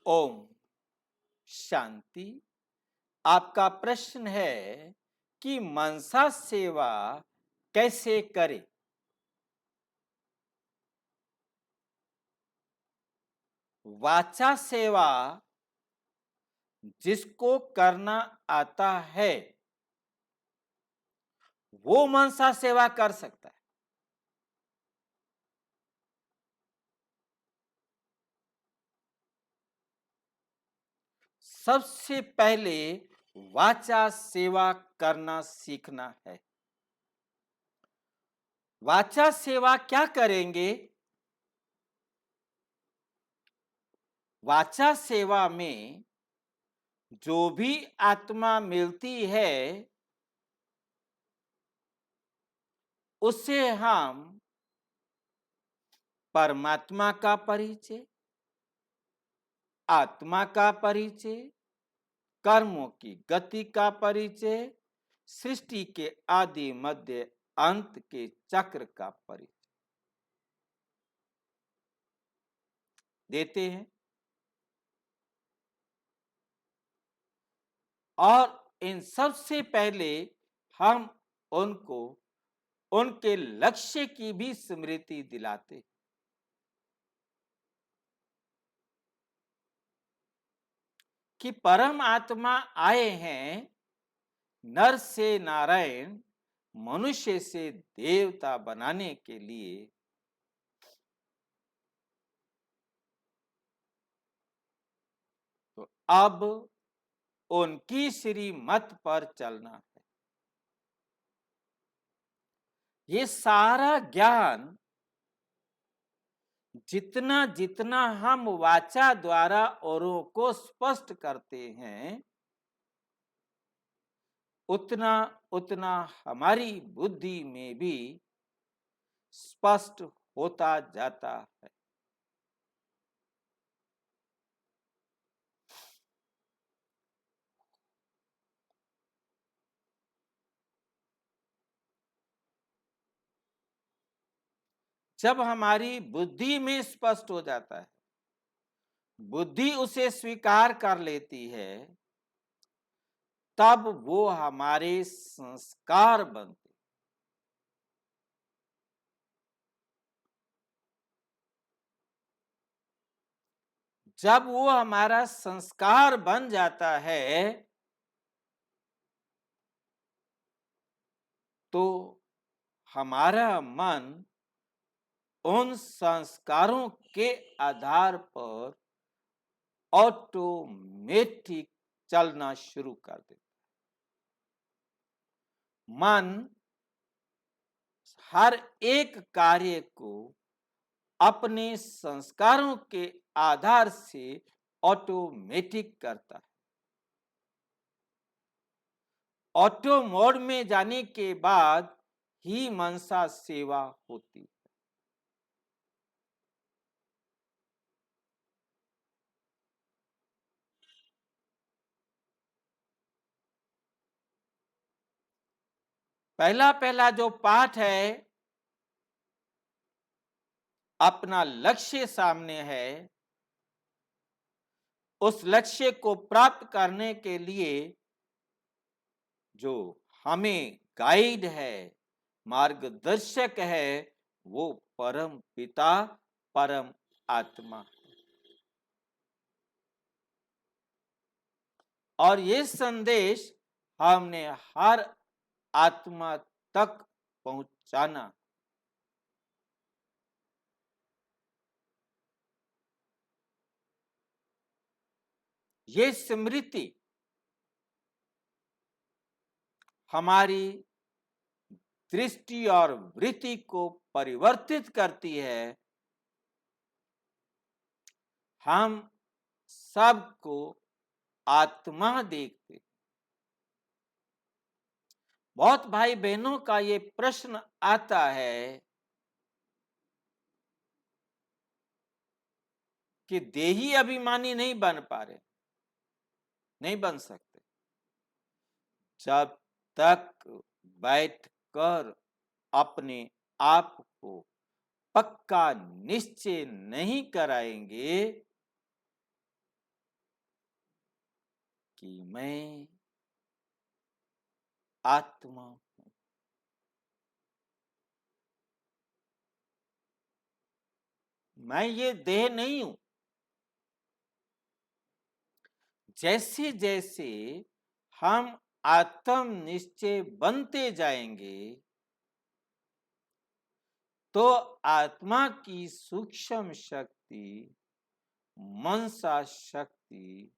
ओम शांति। आपका प्रश्न है कि मनसा सेवा कैसे करें। वाचा सेवा जिसको करना आता है वो मनसा सेवा कर सकता है। सबसे पहले वाचा सेवा करना सीखना है। वाचा सेवा क्या करेंगे? वाचा सेवा में जो भी आत्मा मिलती है उससे हम परमात्मा का परिचय, आत्मा का परिचय, कर्मों की गति का परिचय, सृष्टि के आदि मध्य अंत के चक्र का परिचय देते हैं। और इन सबसे पहले हम उनको उनके लक्ष्य की भी स्मृति दिलाते हैं कि परम आत्मा आए हैं नर से नारायण, मनुष्य से देवता बनाने के लिए। तो अब उनकी श्रीमत पर चलना है। ये सारा ज्ञान जितना जितना हम वाचा द्वारा औरों को स्पष्ट करते हैं उतना उतना हमारी बुद्धि में भी स्पष्ट होता जाता है। जब हमारी बुद्धि में स्पष्ट हो जाता है, बुद्धि उसे स्वीकार कर लेती है, तब वो हमारे संस्कार बनते। जब वो हमारा संस्कार बन जाता है तो हमारा मन उन संस्कारों के आधार पर ऑटोमेटिक चलना शुरू कर देता। मन हर एक कार्य को अपने संस्कारों के आधार से ऑटोमेटिक करता है। ऑटो मोड में जाने के बाद ही मनसा सेवा होती है। पहला पहला जो पाठ है, अपना लक्ष्य सामने है, उस लक्ष्य को प्राप्त करने के लिए जो हमें गाइड है, मार्गदर्शक है, वो परम पिता, परम आत्मा। और ये संदेश हमने हर आत्मा तक पहुंचाना। ये स्मृति हमारी दृष्टि और वृत्ति को परिवर्तित करती है। हम सबको आत्मा देखते। बहुत भाई बहनों का ये प्रश्न आता है कि देही अभिमानी नहीं बन पा रहे, नहीं बन सकते। जब तक बैठकर अपने आप को पक्का निश्चय नहीं कराएंगे कि मैं आत्मा हूं। मैं ये देह नहीं हूं। जैसे जैसे हम आत्म निश्चय बनते जाएंगे तो आत्मा की सूक्ष्म शक्ति, मनसा शक्ति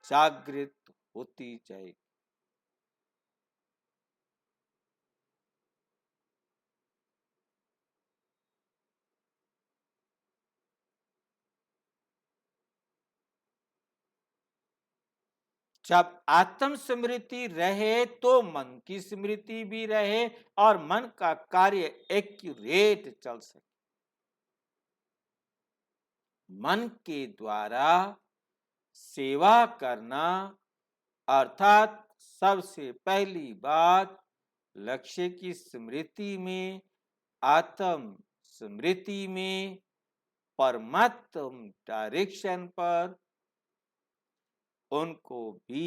जागृत होती जाएगी। जब आत्म स्मृति रहे तो मन की स्मृति भी रहे और मन का कार्य एक्यूरेट चल सके। मन के द्वारा सेवा करना अर्थात सबसे पहली बात लक्ष्य की स्मृति में, आत्म स्मृति में, परमात्म डायरेक्शन पर उनको भी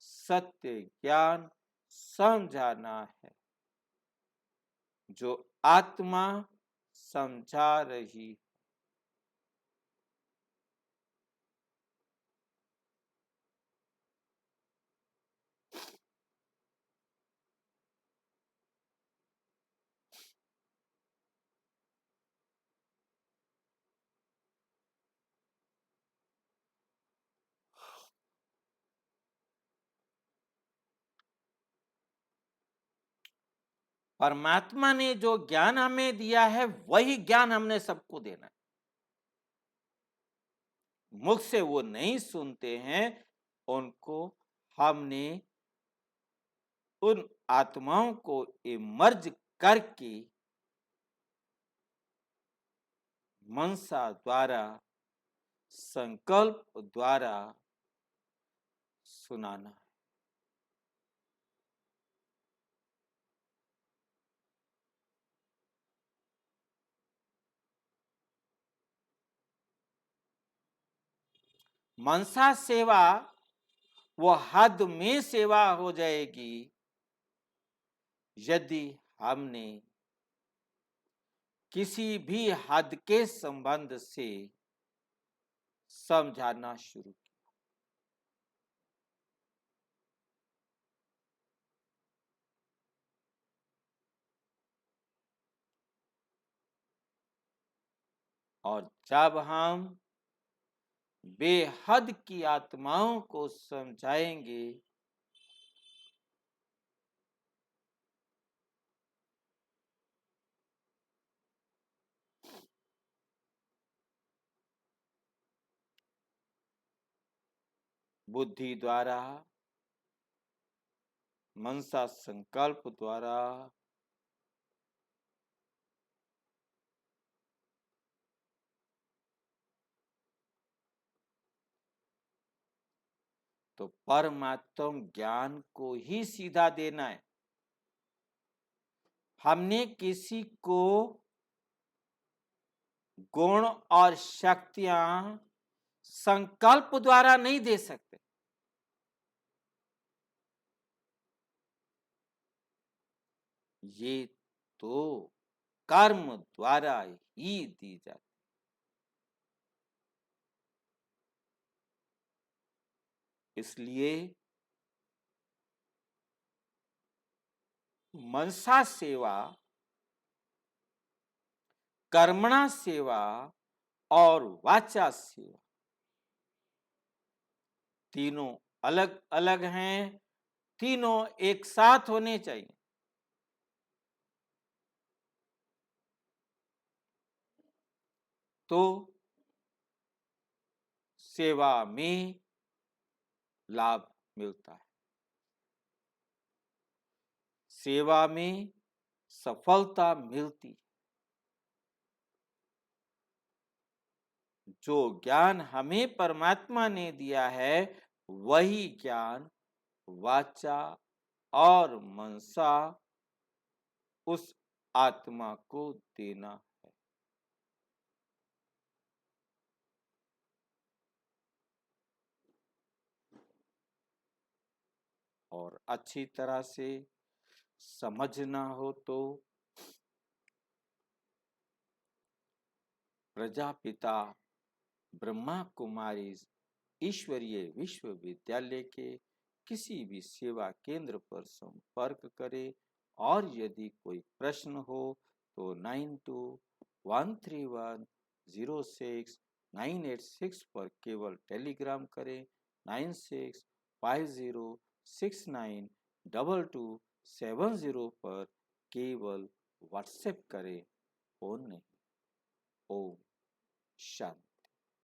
सत्य ज्ञान समझाना है जो आत्मा समझा रही। परमात्मा ने जो ज्ञान हमें दिया है वही ज्ञान हमने सबको देना है। मुख से वो नहीं सुनते हैं, उनको हमने उन आत्माओं को इमर्ज करके मनसा द्वारा, संकल्प द्वारा सुनाना है। मनसा सेवा वो हद में सेवा हो जाएगी यदि हमने किसी भी हद के संबंध से समझाना शुरू किया। और जब हम बेहद की आत्माओं को समझाएंगे बुद्धि द्वारा, मनसा संकल्प द्वारा, तो परमात्म ज्ञान को ही सीधा देना है। हमने किसी को गुण और शक्तियां संकल्प द्वारा नहीं दे सकते। ये तो कर्म द्वारा ही दी जाती। इसलिए मनसा सेवा, कर्मणा सेवा और वाचा सेवा तीनों अलग अलग हैं, तीनों एक साथ होने चाहिए। तो सेवा में लाभ मिलता है, सेवा में सफलता मिलती है। जो ज्ञान हमें परमात्मा ने दिया है वही ज्ञान वाचा और मनसा उस आत्मा को देना। और अच्छी तरह से समझना हो तो प्रजापिता ब्रह्मा कुमारी ईश्वरीय विश्वविद्यालय के किसी भी सेवा केंद्र पर संपर्क करें और यदि कोई प्रश्न हो तो 9213106986 पर केवल टेलीग्राम करें। 9650692270 पर केवल व्हाट्सएप करें। फोन नहीं। ओम शांति।